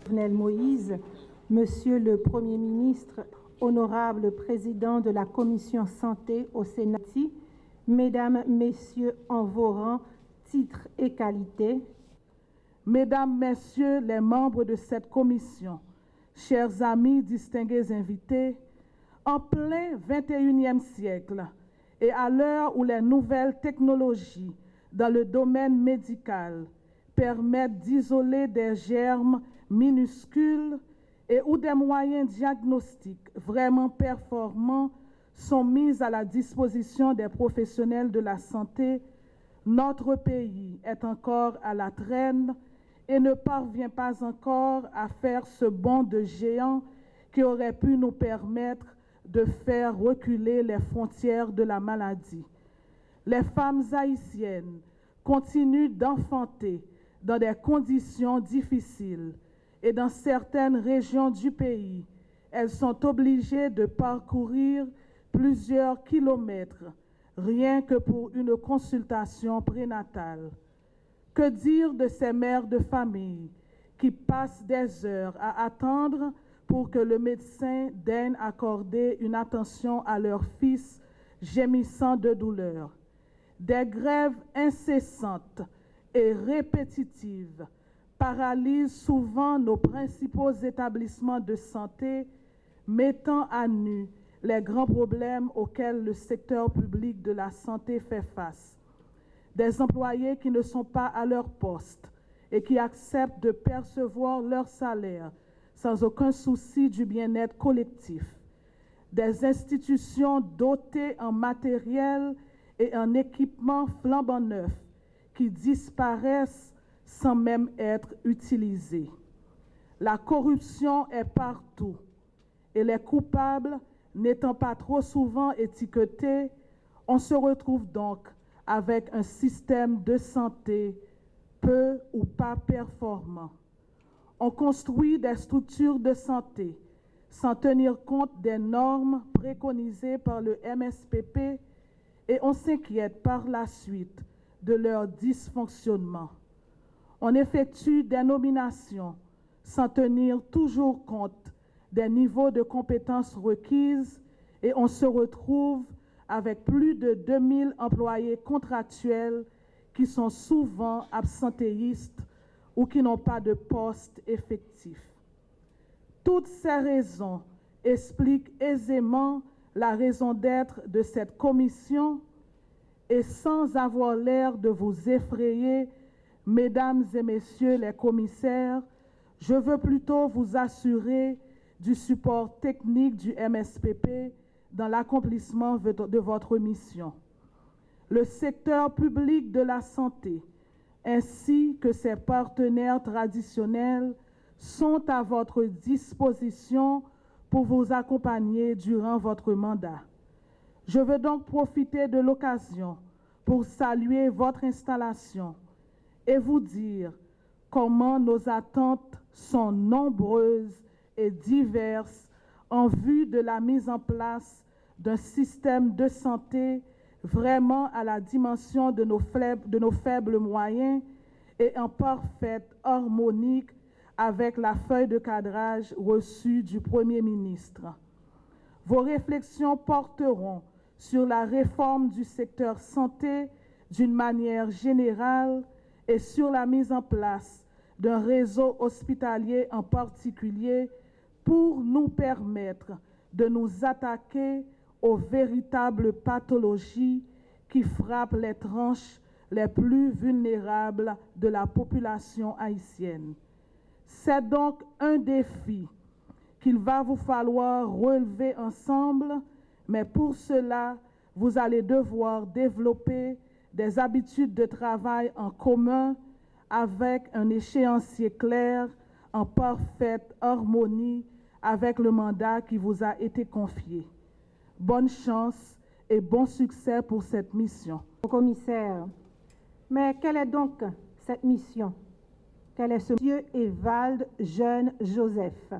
Jovenel Moïse, Monsieur le Premier ministre, honorable président de la Commission Santé au Sénat, Mesdames, Messieurs en vos rangs, titres et qualités, Mesdames, Messieurs les membres de cette commission, chers amis, distingués invités, en plein 21e siècle et à l'heure où les nouvelles technologies dans le domaine médical permettent d'isoler des germes minuscules et où des moyens diagnostiques vraiment performants sont mis à la disposition des professionnels de la santé, notre pays est encore à la traîne et ne parvient pas encore à faire ce bond de géant qui aurait pu nous permettre de faire reculer les frontières de la maladie. Les femmes haïtiennes continuent d'enfanter dans des conditions difficiles et dans certaines régions du pays, elles sont obligées de parcourir plusieurs kilomètres rien que pour une consultation prénatale. Que dire de ces mères de famille qui passent des heures à attendre pour que le médecin daigne accorder une attention à leur fils gémissant de douleur? Des grèves incessantes et répétitives paralysent souvent nos principaux établissements de santé, mettant à nu les grands problèmes auxquels le secteur public de la santé fait face. Des employés qui ne sont pas à leur poste et qui acceptent de percevoir leur salaire sans aucun souci du bien-être collectif. Des institutions dotées en matériel et en équipement flambant neuf qui disparaissent sans même être utilisés. La corruption est partout et les coupables n'étant pas trop souvent étiquetés, on se retrouve donc avec un système de santé peu ou pas performant. On construit des structures de santé sans tenir compte des normes préconisées par le MSPP et on s'inquiète par la suite de leur dysfonctionnement. On effectue des nominations sans tenir toujours compte des niveaux de compétences requises et on se retrouve avec plus de 2000 employés contractuels qui sont souvent absentéistes ou qui n'ont pas de poste effectif. Toutes ces raisons expliquent aisément la raison d'être de cette commission et sans avoir l'air de vous effrayer, Mesdames et Messieurs les commissaires, je veux plutôt vous assurer du support technique du MSPP dans l'accomplissement de votre mission. Le secteur public de la santé, ainsi que ses partenaires traditionnels, sont à votre disposition pour vous accompagner durant votre mandat. Je veux donc profiter de l'occasion pour saluer votre installation et vous dire comment nos attentes sont nombreuses et diverses en vue de la mise en place d'un système de santé vraiment à la dimension de nos faibles moyens et en parfaite harmonie avec la feuille de cadrage reçue du Premier ministre. Vos réflexions porteront sur la réforme du secteur santé d'une manière générale et sur la mise en place d'un réseau hospitalier en particulier pour nous permettre de nous attaquer aux véritables pathologies qui frappent les tranches les plus vulnérables de la population haïtienne. C'est donc un défi qu'il va vous falloir relever ensemble, mais pour cela, vous allez devoir développer des habitudes de travail en commun avec un échéancier clair, en parfaite harmonie avec le mandat qui vous a été confié. Bonne chance et bon succès pour cette mission. Commissaire, mais quelle est donc cette mission? Quel est ce Monsieur Evald Jeune Joseph,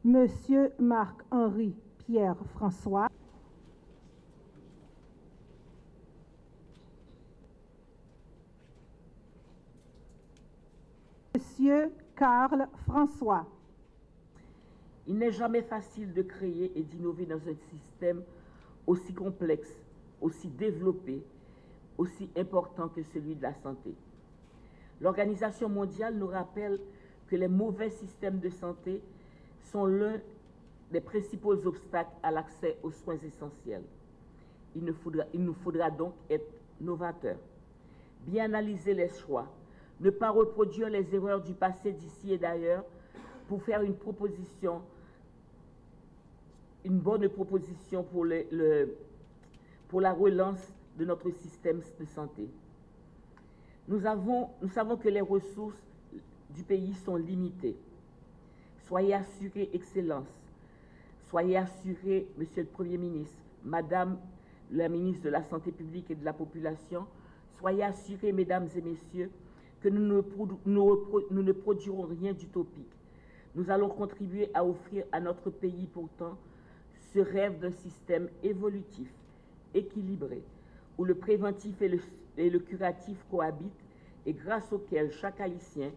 Monsieur Marc-Henri Pierre François, Monsieur Karl François, Il n'est jamais facile de créer et d'innover dans un système aussi complexe, aussi développé, aussi important que celui de la santé. L'Organisation mondiale nous rappelle que les mauvais systèmes de santé sont l'un des principaux obstacles à l'accès aux soins essentiels. Il nous faudra donc être novateurs, bien analyser les choix, ne pas reproduire les erreurs du passé d'ici et d'ailleurs pour faire une bonne proposition pour la relance de notre système de santé. Nous savons que les ressources du pays sont limitées. Soyez assurés, Excellence, soyez assurés, Monsieur le Premier ministre, Madame la ministre de la Santé publique et de la Population, soyez assurés, Mesdames et Messieurs, que nous ne produirons rien d'utopique. Nous allons contribuer à offrir à notre pays pourtant ce rêve d'un système évolutif, équilibré, où le préventif et le curatif cohabitent et grâce auquel chaque Haïtien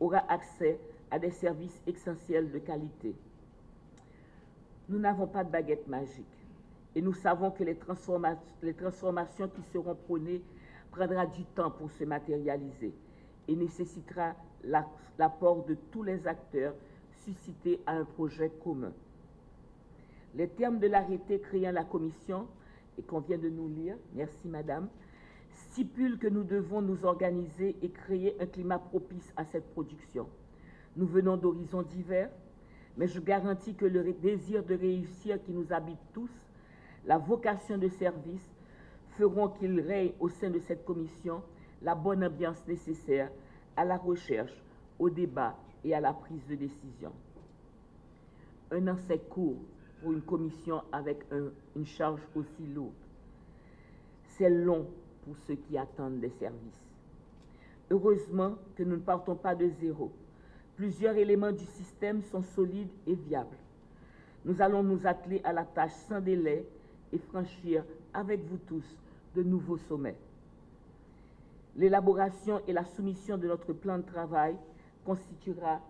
aura accès à des services essentiels de qualité. Nous n'avons pas de baguette magique et nous savons que les transformations qui seront prônées prendra du temps pour se matérialiser et nécessitera l'apport de tous les acteurs suscités à un projet commun. Les termes de l'arrêté créant la commission, et qu'on vient de nous lire, merci madame, stipulent que nous devons nous organiser et créer un climat propice à cette production. Nous venons d'horizons divers, mais je garantis que le désir de réussir qui nous habite tous, la vocation de service, feront qu'il règne au sein de cette commission la bonne ambiance nécessaire à la recherche, au débat et à la prise de décision. Un an, c'est court pour une commission avec une charge aussi lourde. C'est long pour ceux qui attendent des services. Heureusement que nous ne partons pas de zéro. Plusieurs éléments du système sont solides et viables. Nous allons nous atteler à la tâche sans délai et franchir avec vous tous de nouveaux sommets. L'élaboration et la soumission de notre plan de travail constituera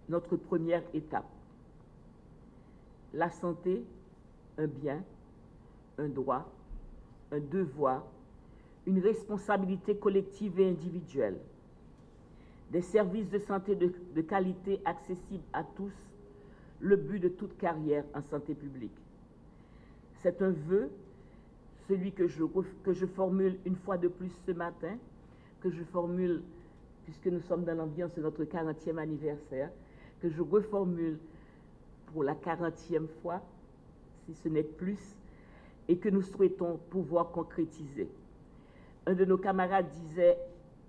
notre première étape. La santé, un bien, un droit, un devoir, une responsabilité collective et individuelle. Des services de santé de qualité accessibles à tous, le but de toute carrière en santé publique. C'est un vœu, celui que je formule une fois de plus ce matin, que je formule, puisque nous sommes dans l'ambiance de notre 40e anniversaire, que je reformule pour la 40e fois, si ce n'est plus, et que nous souhaitons pouvoir concrétiser. Un de nos camarades disait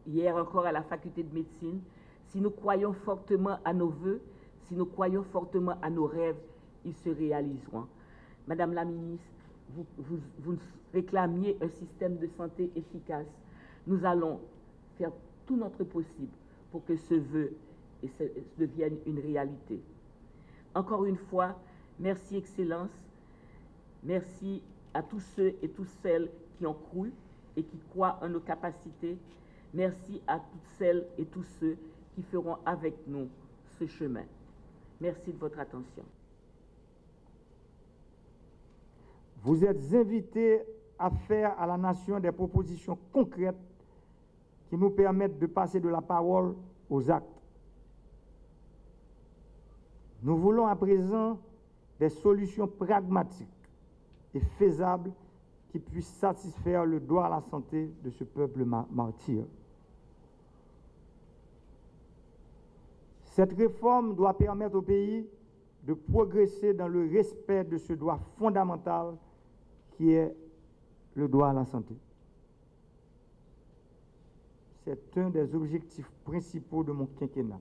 hier encore à la faculté de médecine, si nous croyons fortement à nos vœux, si nous croyons fortement à nos rêves, ils se réaliseront. Madame la ministre, vous réclamiez un système de santé efficace. Nous allons faire tout notre possible pour que ce vœu devienne une réalité. Encore une fois, merci Excellence, merci à tous ceux et toutes celles qui ont cru et qui croient en nos capacités. Merci à toutes celles et tous ceux qui feront avec nous ce chemin. Merci de votre attention. Vous êtes invités à faire à la nation des propositions concrètes qui nous permettent de passer de la parole aux actes. Nous voulons à présent des solutions pragmatiques et faisables qui puissent satisfaire le droit à la santé de ce peuple martyr. Cette réforme doit permettre au pays de progresser dans le respect de ce droit fondamental qui est le droit à la santé. C'est un des objectifs principaux de mon quinquennat.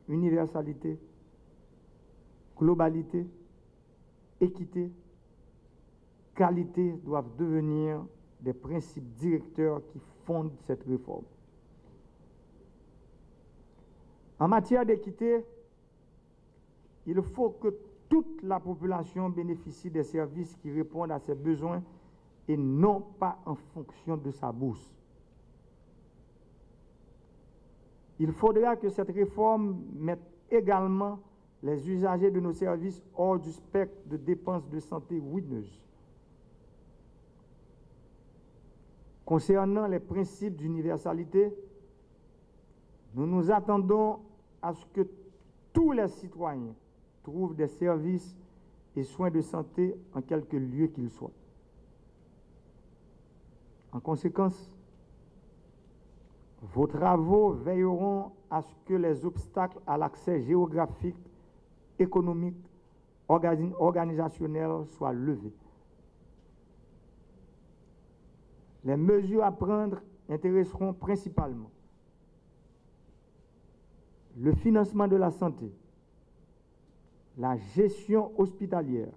Universalité, globalité, équité, qualité doivent devenir des principes directeurs qui fondent cette réforme. En matière d'équité, il faut que toute la population bénéficie des services qui répondent à ses besoins et non pas en fonction de sa bourse. Il faudra que cette réforme mette également les usagers de nos services hors du spectre de dépenses de santé ruineuses. Concernant les principes d'universalité, nous nous attendons à ce que tous les citoyens trouvent des services et soins de santé en quelque lieu qu'ils soient. En conséquence, vos travaux veilleront à ce que les obstacles à l'accès géographique, économique, organisationnel soient levés. Les mesures à prendre intéresseront principalement le financement de la santé, la gestion hospitalière,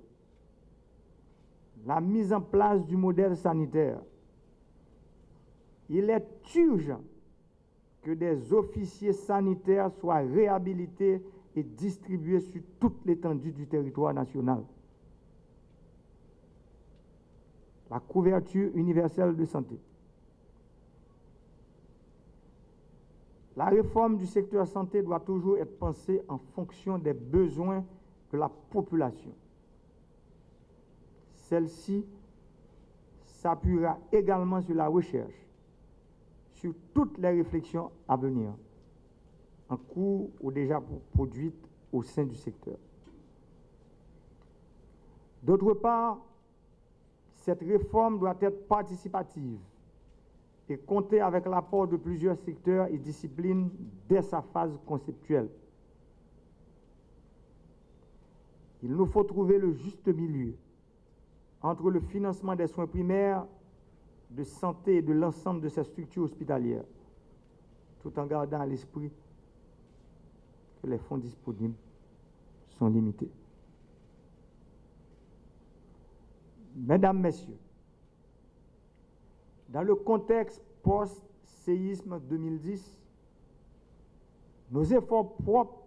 la mise en place du modèle sanitaire. Il est urgent que des officiers sanitaires soient réhabilités et distribués sur toute l'étendue du territoire national. La couverture universelle de santé. La réforme du secteur santé doit toujours être pensée en fonction des besoins de la population. Celle-ci s'appuiera également sur la recherche, sur toutes les réflexions à venir, en cours ou déjà produites au sein du secteur. D'autre part, cette réforme doit être participative et compter avec l'apport de plusieurs secteurs et disciplines dès sa phase conceptuelle. Il nous faut trouver le juste milieu entre le financement des soins primaires, de santé et de l'ensemble de ces structures hospitalières, tout en gardant à l'esprit que les fonds disponibles sont limités. Mesdames, Messieurs, dans le contexte post-séisme 2010, nos efforts propres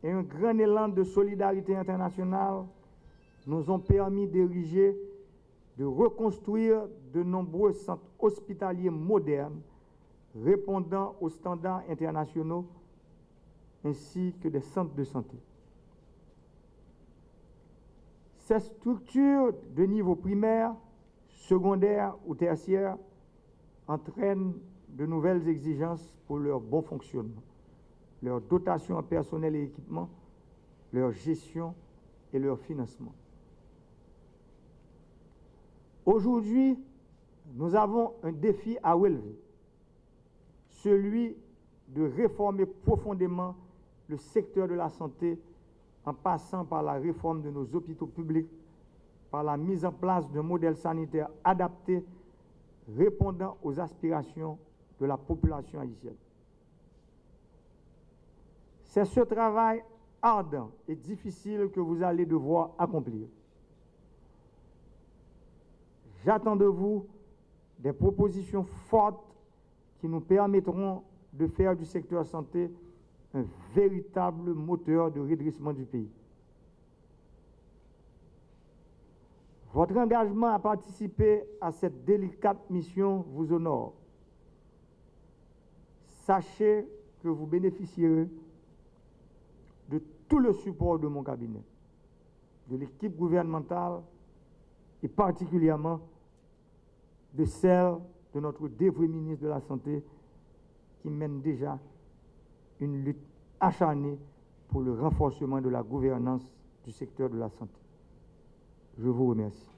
et un grand élan de solidarité internationale nous ont permis d'ériger, de reconstruire de nombreux centres hospitaliers modernes répondant aux standards internationaux ainsi que des centres de santé. Ces structures de niveau primaire, secondaire ou tertiaire entraînent de nouvelles exigences pour leur bon fonctionnement, leur dotation en personnel et équipement, leur gestion et leur financement. Aujourd'hui, nous avons un défi à relever, celui de réformer profondément le secteur de la santé en passant par la réforme de nos hôpitaux publics, par la mise en place d'un modèle sanitaire adapté répondant aux aspirations de la population haïtienne. C'est ce travail ardent et difficile que vous allez devoir accomplir. J'attends de vous des propositions fortes qui nous permettront de faire du secteur santé un véritable moteur de redressement du pays. Votre engagement à participer à cette délicate mission vous honore. Sachez que vous bénéficierez de tout le support de mon cabinet, de l'équipe gouvernementale et particulièrement de celle de notre dévoué ministre de la Santé qui mène déjà une lutte acharnée pour le renforcement de la gouvernance du secteur de la santé. Je vous remercie.